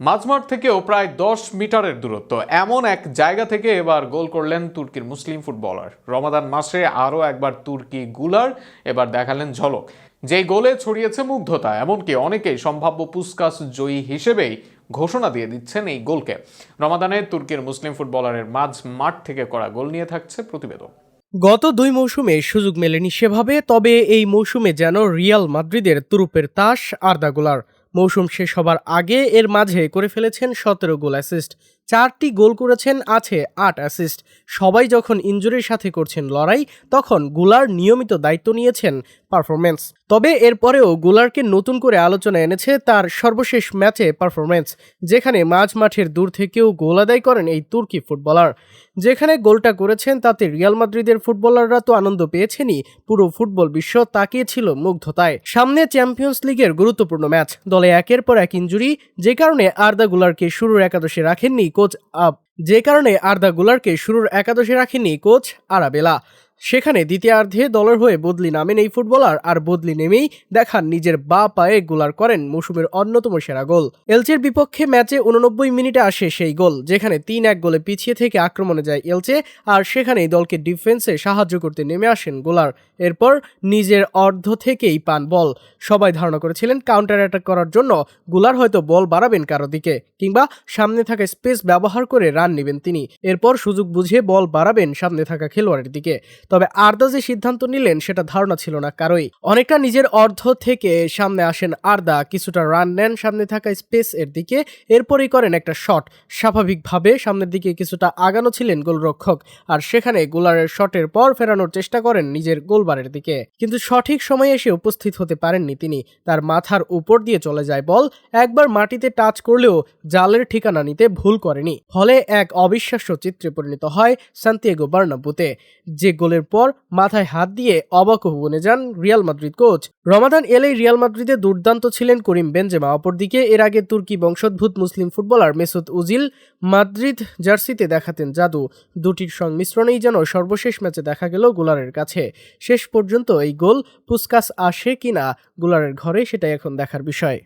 মাঝমাঠ থেকেও প্রায় ১০ মিটারের দূরত্ব এমন এক জায়গা থেকে এবার গোল করলেন তুর্কির মুসলিম ফুটবলার। রমাদান মাসে আরও একবার তুর্কি গুলার এবার দেখালেন ঝলক, যেই গোলে ছড়িয়েছে মুগ্ধতা। এমনকি অনেকেই সম্ভাব্য পুস্কাস জয়ী হিসেবেই ঘোষণা দিয়ে দিচ্ছেন এই গোলকে। রমাদানে তুর্কির মুসলিম ফুটবলারের মাঠ থেকে করা গোল নিয়ে থাকছে প্রতিবেদন। গত ২ মৌসুমে সুযোগ মেলেনি সেভাবে, তবে এই মৌসুমে যেন রিয়াল মাদ্রিদের তুরুপের তাস আর্দা গুলার। মৌসুম শেষ হবার আগে এর মাঝে করে ফেলেছেন ১৭ গোল অ্যাসিস্ট, ৪টি গোল করেছেন, আছে ৮ অ্যাসিস্ট। সবাই যখন ইনজুরির সাথে করছেন লড়াই, তখন গুলার নিয়মিত দায়িত্ব নিয়েছেন পারফরমেন্স। তবে এরপরেও গুলারকে নতুন করে আলোচনা এনেছে তার সর্বশেষ ম্যাচে পারফরমেন্স, যেখানে মাঝ মাঠের দূর থেকেও গোল আদায় করেন এই তুর্কি ফুটবলার। যেখানে গোলটা করেছেন তাতে রিয়াল মাদ্রিদের ফুটবলাররা তো আনন্দ পেয়েছেনই, পুরো ফুটবল বিশ্ব তাকিয়েছিল মুগ্ধতায়। সামনে চ্যাম্পিয়ন্স লিগের গুরুত্বপূর্ণ ম্যাচ, দলে একের পর এক ইনজুরি, যে কারণে আর্দা গুলারকে শুরুর একাদশে রাখেননি কোচ আরাবেলা। সেখানে দ্বিতীয়ার্ধে দলের হয়ে বদলি নামেন এই ফুটবলার, আর বদলি নেমেই দেখান নিজের বাঁ পায়ে গোলার করেন মৌসুমের অন্যতম সেরা গোল। এলচের বিপক্ষে ম্যাচে ৮৯ মিনিটে আসে সেই গোল, যেখানে ৩-১ গোলে পিছিয়ে থেকে আক্রমণে যায় এলচে, আর সেখানেই দলকে ডিফেন্সে সাহায্য করতে নেমে আসেন গোলার। এরপর নিজের অর্ধ থেকেই পান বল। সবাই ধারণা করেছিলেন কাউন্টার অ্যাটাক করার জন্য গুলার হয়তো বল বাড়াবেন কারো দিকে, কিংবা সামনে থাকা স্পেস ব্যবহার করে রান নেবেন তিনি। এরপর সুযোগ বুঝে বল বাড়াবেন সামনে থাকা খেলোয়াড়ের দিকে। তবে আর্দা যে সিদ্ধান্ত নিলেন সেটা ধারণা ছিল না কারোই। অনেকটা নিজের অর্ধ থেকে সামনে আসেন আর্দা, কিছুটা রান নেন সামনে থাকা স্পেস এর দিকে, এরপরই করেন একটা শট। স্বাভাবিকভাবে সামনের দিকে কিছুটা আগানো ছিলেন গোলরক্ষক, আর সেখানে গোলারের শটের পর ফেরানোর চেষ্টা করেন নিজের গোলবারের দিকে, কিন্তু সঠিক সময়ে এসে উপস্থিত হতে পারেননি তিনি। তার মাথার উপর দিয়ে চলে যায় বল, একবার মাটিতে টাচ করলেও জালের ঠিকানা নিতে ভুল করেনি, ফলে এক অবিশ্বাস্য চিত্রে পরিণত হয় সান্তিয়াগো বার্নাব্যুতে। যে গোলের পর মাথায় হাত দিয়ে অবাক বনে যান রিয়াল মাদ্রিদ কোচ। রমাদান এলেই রিয়াল মাদ্রিদে দুর্দান্ত ছিলেন করিম বেনজেমা। অপরদিকে এর আগে তুর্কি বংশোদ্ভূত মুসলিম ফুটবলার মেসুত ওজিল মাদ্রিদ জার্সিতে দেখাতেন জাদু। দুটির সংমিশ্রণেই যেন সর্বশেষ ম্যাচে দেখা গেল গুলারের কাছে। শেষ পর্যন্ত এই গোল পুস্কাস আসে কিনা গুলারের ঘরে, সেটাই এখন দেখার বিষয়।